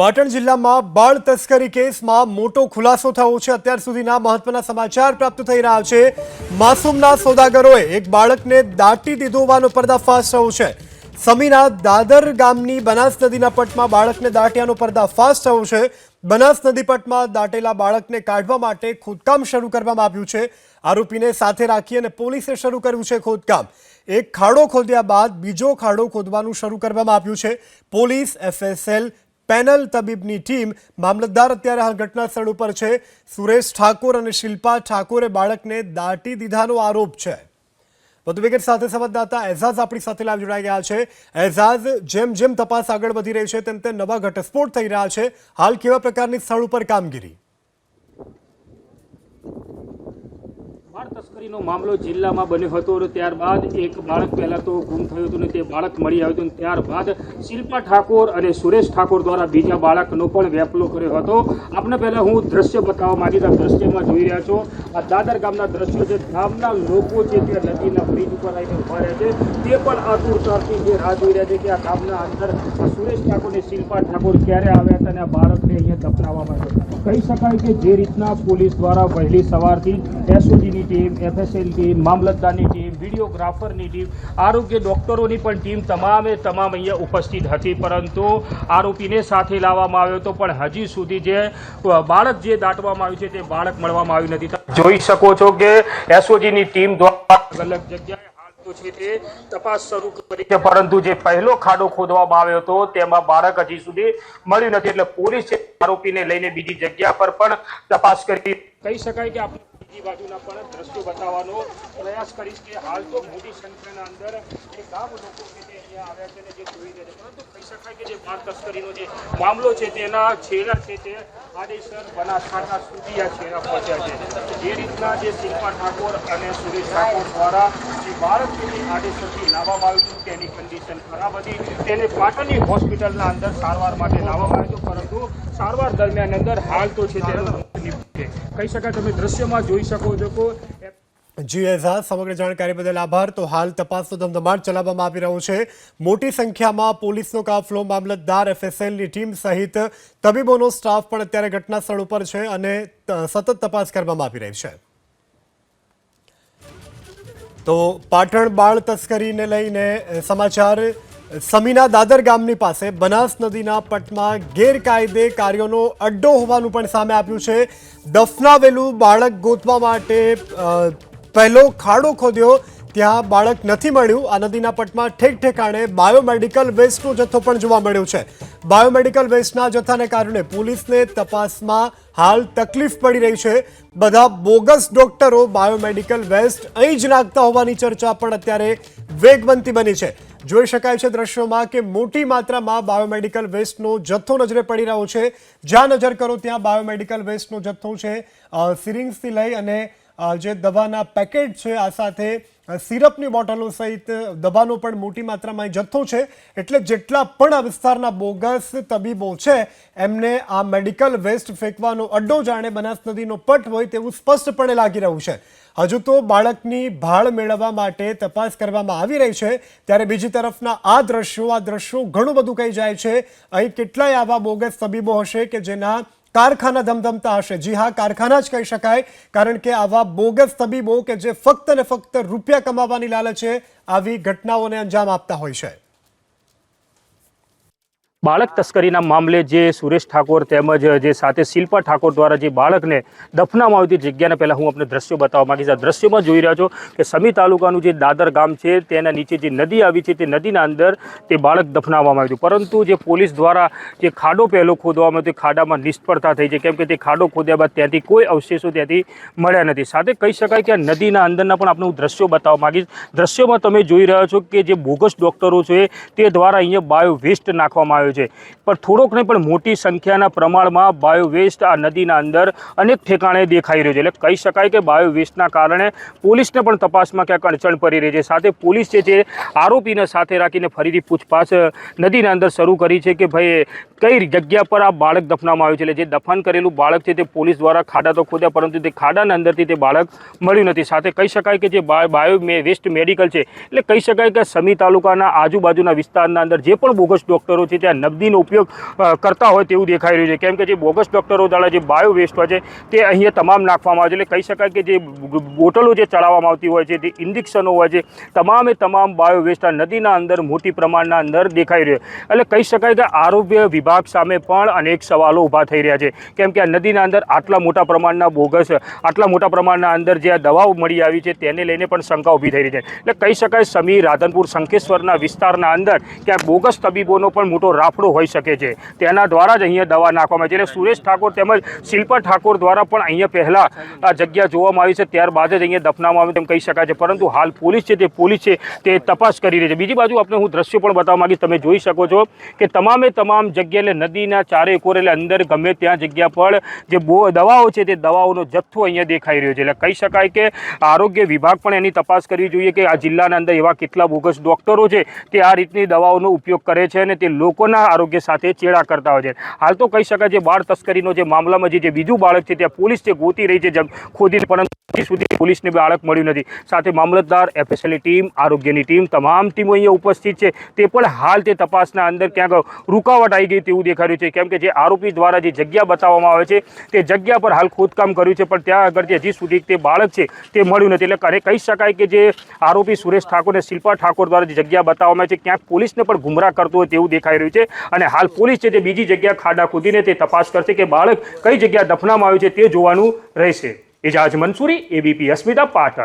પાટણ જિલ્લામાં બાળ તસ્કરી કેસમાં મોટો ખુલાસો થયો છે। અત્યાર સુધીના મહત્વના સમાચાર પ્રાપ્ત થઈ રહ્યા છે। માસૂમના સોદાગરોએ એક બાળકને દાટી દીધો હોવાનો પર્દાફાશ થયો છે। સમીના દાદર ગામની બનાસ નદીના પટમાં બાળકને દાટ્યાનો પર્દાફાશ થયો છે। બનાસ નદી પટમાં દાટેલા બાળકને કાઢવા માટે ખોદકામ શરૂ કરવામાં આવ્યું છે। આરોપીને સાથે રાખી અને પોલીસે શરૂ કર્યું છે ખોદકામ। એક ખાડો ખોદ્યા બાદ બીજો ખાડો ખોદવાનું શરૂ કરવામાં આવ્યું છે। પોલીસ, એફએસએલ પેનલ તબીબની ટીમ, મામલતદાર અત્યારે હાલ ઘટના સ્થળ ઉપર છે। સુરેશ ઠાકોર અને શિલ્પા ઠાકોરે બાળકને દાટી દીધાનો આરોપ છે। વધુ વિગત સાથે સંવાદદાતા એઝાઝ આપણી સાથે લાઈવ જોડાઈ ગયા છે। એઝાઝ, જેમ જેમ તપાસ આગળ વધી રહી છે તેમ તેમ નવા ઘટસ્ફોટ થઈ રહ્યા છે। હાલ કેવા પ્રકારની સ્થળ ઉપર કામગીરી? બાળ તસ્કરીનો મામલો જિલ્લામાં બન્યો હતો અને ત્યારબાદ એક બાળક પહેલાં તો ગુમ થયું હતું અને તે બાળક મળી આવ્યું હતું। ત્યારબાદ શિલ્પા ઠાકોર અને સુરેશ ઠાકોર દ્વારા બીજા બાળકનો પણ વેપલો કર્યો હતો। આપણે પહેલાં હું દ્રશ્ય બતાવવા માંગીશ। આ દ્રશ્યમાં જોઈ રહ્યા છો, આ દાદર ગામના દ્રશ્યો છે। ગામના લોકો છે તે નદીના બ્રિજ ઉપર આવીને ઉભા રહ્યા છે। તે પણ આતુરતાથી જે રાહ જોઈ રહ્યા છે કે આ ગામના અંદર સુરેશ ઠાકોર અને શિલ્પા ઠાકોર ક્યારે આવ્યા હતા અને આ બાળકને અહીંયા દફનાવવામાં આવ્યો। કહી શકાય કે જે રીતના પોલીસ દ્વારા વહેલી સવારથી એસઓજીની ટીમ, એફએસએલ ટીમ, મામલતદારની ટીમ, વિડીયોગ્રાફરની ટીમ, આરોગ્ય ડોક્ટરોની પણ ટીમ તમામ અહીંયા ઉપસ્થિત હતી, પરંતુ આરોપીને સાથે લાવવામાં આવ્યો હતો। પણ હજી સુધી જે બાળક જે દાટવામાં આવ્યું છે તે બાળક મળવામાં આવ્યું નથી। જોઈ શકો છો કે એસઓજીની ટીમ દ્વારા અલગ જગ્યાએ તે તપાસ શરૂ કરી છે, પરંતુ જે પહેલો ખાડો ખોદવામાં આવ્યો હતો તેમાં બાળક હજી સુધી મળ્યું નથી। એટલે પોલીસે આરોપીને લઈને બીજી જગ્યા પર પણ તપાસ કરી। કહી શકાય કે આપણે બીજી બાજુના પણ દ્રશ્યો બતાવવાનો પ્રયાસ કરીશ કે હાલ તો મોટી સંખ્યાના અંદર જે ગામ લોકો છે તે અહીંયા આવ્યા છે અને જે જોઈ રહ્યા છે, પરંતુ કહી શકાય કે જે બાળ તસ્કરીનો જે મામલો છે તેના છેડા છે તે આડેસર બનાસકાંઠા સુધી આ છેડા પહોંચ્યા છે। જે રીતના જે શિલ્પા ઠાકોર અને સુરેશ ઠાકોર દ્વારા જે બાળક આડેસરથી લાવવામાં આવ્યું હતું તેની કન્ડિશન ખરાબ હતી। તેને પાટણની હોસ્પિટલના અંદર સારવાર માટે લાવવામાં આવ્યું હતું, પરંતુ સારવાર દરમિયાન અંદર હાલ તો છે તેનું મોત નીપજ્યું છે। કહી શકાય તમે દ્રશ્યમાં જોઈ શકો છો કે જી એઝાઝ, સમગ્ર જાણકારી બદલ આભાર। તો હાલ તપાસનો ધમધમાટ ચલાવવામાં આવી રહ્યો છે। મોટી સંખ્યામાં પોલીસનો કાફલો, મામલતદાર, એફએસએલની ટીમ સહિત તબીબોનો સ્ટાફ પણ અત્યારે ઘટના સ્થળ ઉપર છે અને સતત તપાસ કરવામાં આવી રહી છે। તો પાટણ બાળ તસ્કરીને લઈને સમાચાર। સમીના દાદર ગામની પાસે બનાસ નદીના પટમાં ગેરકાયદે કાર્યોનો અડ્ડો હોવાનું પણ સામે આવ્યું છે। દફનાવેલું બાળક ગોતવા માટે પહેલો ખાડો ખોદ્યો, ત્યાં બાળક નથી મળ્યું। આ નદીના પટમાં ઠેક ઠેકાણે બાયોમેડિકલ વેસ્ટનો જથ્થો પણ જોવા મળ્યો છે। બાયોમેડિકલ વેસ્ટના જથ્થાને કારણે પોલીસને તપાસમાં હાલ તકલીફ પડી રહી છે। બધા બોગસ ડોક્ટરો બાયોમેડિકલ વેસ્ટ અહીં જ નાખતા હોવાની ચર્ચા પણ અત્યારે વેગવંતી બની છે। જોઈ શકાય છે દ્રશ્યોમાં કે મોટી માત્રામાં બાયોમેડિકલ વેસ્ટનો જથ્થો નજરે પડી રહ્યો છે। જ્યાં નજર કરો ત્યાં બાયોમેડિકલ વેસ્ટનો જથ્થો છે। સિરિંજથી લઈ અને જે દવાના પેકેટ છે, આ સાથે સિરપની બોટલો સહિત દવાનો પણ મોટી માત્રામાં જથ્થો છે। એટલે જેટલા પણ આ વિસ્તારના બોગસ તબીબો છે એમને આ મેડિકલ વેસ્ટ ફેંકવાનો અડ્ડો જાણે બનાસ નદીનો પટ હોય તેવું સ્પષ્ટપણે લાગી રહ્યું છે। હજુ તો બાળકની ભાળ મેળવવા માટે તપાસ કરવામાં આવી રહી છે, ત્યારે બીજી તરફના આ દ્રશ્યો ઘણું બધું કહી જાય છે। અહીં કેટલાય આવા બોગસ તબીબો હશે કે જેના કારખાના ધમધમતા હશે। જી હા, કારખાના જ કહી શકાય, કારણ કે આવા બોગસ તબીબો કે જે ફક્ત ને ફક્ત રૂપિયા કમાવાની લાલચે આવી ઘટનાઓને અંજામ આપતા હોય છે। બાળક તસ્કરીના મામલે જે સુરેશ ઠાકોર તેમજ જે સાથે શિલ્પા ઠાકોર દ્વારા જે બાળકને દફનાવવામાં આવી હતી જગ્યાને પહેલાં હું આપણે દ્રશ્યો બતાવવા માંગીશ। આ દ્રશ્યોમાં જોઈ રહ્યા છો કે સમી તાલુકાનું જે દાદર ગામ છે તેના નીચે જે નદી આવી છે તે નદીના અંદર તે બાળક દફનાવવામાં આવ્યું હતું, પરંતુ જે પોલીસ દ્વારા જે ખાડો પહેલો ખોદવામાં આવ્યો તે ખાડામાં નિષ્ફળતા થઈ છે, કેમ કે તે ખાડો ખોદ્યા બાદ ત્યાંથી કોઈ અવશેષો ત્યાંથી મળ્યા નથી। સાથે કહી શકાય કે આ નદીના અંદરના પણ આપણે હું દ્રશ્યો બતાવવા માંગીશ। દ્રશ્યોમાં તમે જોઈ રહ્યા છો કે જે બોગસ ડોક્ટરો છે તે દ્વારા અહીંયા બાયો વેસ્ટ નાખવામાં આવ્યો છે, પણ થોડોક નહીં પણ મોટી સંખ્યાના પ્રમાણમાં બાયો વેસ્ટ આ નદીના અંદર અનેક ઠેકાણે દેખાઈ રહ્યો છે। એટલે કહી શકાય કે બાયો વેસ્ટના કારણે પોલીસને પણ તપાસમાં ક્યાંક અડચણ પડી રહી છે। સાથે પોલીસ છે આરોપીને સાથે રાખીને ફરીથી પૂછપાછ નદીના અંદર શરૂ કરી છે કે ભાઈ કઈ જગ્યા પર આ બાળક દફનાવવામાં આવ્યું છે। એટલે જે દફન કરેલું બાળક છે તે પોલીસ દ્વારા ખાડા તો ખોદ્યા, પરંતુ તે ખાડાના અંદરથી તે બાળક મળ્યું નથી। સાથે કહી શકાય કે જે બાયો વેસ્ટ મેડિકલ છે, એટલે કહી શકાય કે સમી તાલુકાના આજુબાજુના વિસ્તારના અંદર જે પણ બોગસ ડોક્ટરો છે ત્યાં નબદીનો ઉપયોગ કરતા હોય તેવું દેખાઈ રહ્યું છે, કેમ કે જે બોગસ ડૉક્ટરો દ્વારા જે બાયો વેસ્ટ હોય છે તે અહીંયા તમામ નાખવામાં આવે છે. એટલે કહી શકાય કે જે બોટલો જે ચડાવવામાં આવતી હોય છે, જે ઇન્જેક્શનો હોય છે, તમામે તમામ બાયો વેસ્ટ આ નદીના અંદર મોટી પ્રમાણના અંદર દેખાઈ રહ્યો. એટલે કહી શકાય કે આરોગ્ય વિભાગ સામે પણ અનેક સવાલો ઊભા થઈ રહ્યા છે, કેમ કે આ નદીના અંદર આટલા મોટા પ્રમાણના બોગસ, આટલા મોટા પ્રમાણના અંદર જે આ દવાઓ મળી આવી છે તેને લઈને પણ શંકા ઊભી થઈ રહી છે. એટલે કહી શકાય સમી, રાધનપુર, શંખેશ્વરના વિસ્તારના અંદર ક્યાંક બોગસ તબીબોનો પણ મોટો રાફડો હોઈ શકે છે. તેના દ્વારા જ અહીંયા દવા નાખવામાં આવે છે. એટલે સુરેશ ઠાકોર તેમજ શિલ્પા ઠાકોર દ્વારા પણ અહીંયા પહેલાં આ જગ્યા જોવામાં આવી છે, ત્યારબાદ જ અહીંયા દફનાવવામાં આવે તેમ કહી શકાય છે. પરંતુ હાલ પોલીસ છે તે તપાસ કરી રહી છે. બીજી બાજુ આપણે હું દ્રશ્યો પણ બતાવવા માંગીશ. તમે જોઈ શકો છો કે તમામ જગ્યાએ એટલે નદીના ચારે કોર એટલે અંદર ગમે ત્યાં જગ્યા પર જે દવાઓ છે તે દવાઓનો જથ્થો અહીંયા દેખાઈ રહ્યો છે. એટલે કહી શકાય કે આરોગ્ય વિભાગ પણ એની તપાસ કરવી જોઈએ કે આ જિલ્લાના અંદર એવા કેટલા બોગસ ડૉક્ટરો છે તે આ રીતની દવાઓનો ઉપયોગ કરે છે અને તે લોકોના આરોગ્ય સાથે ચેડા કરતા હોય છે. હાલ તો કહી શકાય જે બાળ તસ્કરીનો જે મામલામાં જે બીજું બાળક છે ત્યાં પોલીસ જે ગોતી રહી છે ખોદીને, પરંતુ હજી સુધી પોલીસને બાળક મળ્યું નથી. સાથે મામલતદાર, FSLની ટીમ, આરોગ્યની ટીમ, તમામ ટીમો અહીંયા ઉપસ્થિત છે. તે પણ હાલ તે તપાસના અંદર ક્યાંક રૂકાવટ આવી ગઈ તેવું દેખાઈ રહ્યું છે, કેમ કે જે આરોપી દ્વારા જે જગ્યા બતાવવામાં આવે છે તે જગ્યા પર હાલ ખોદકામ કર્યું છે, પણ ત્યાં આગળ હજી સુધી તે બાળક છે તે મળ્યું નથી. એટલે કહી શકાય કે જે આરોપી સુરેશ ઠાકોર અને શિલ્પા ઠાકોર દ્વારા જે જગ્યા બતાવવામાં આવે છે ક્યાંક પોલીસને પણ ગુમરાહ કરતું હોય તેવું દેખાઈ રહ્યું છે. અને હાલ પોલીસ છે તે બીજી જગ્યા ખાડા ખોદીને તે તપાસ કરશે કે બાળક કઈ જગ્યા દફનામાં આવ્યું છે તે જોવાનું રહેશે. એજાજ મંસૂરી, ABP અસ્મિતા, પાટણ.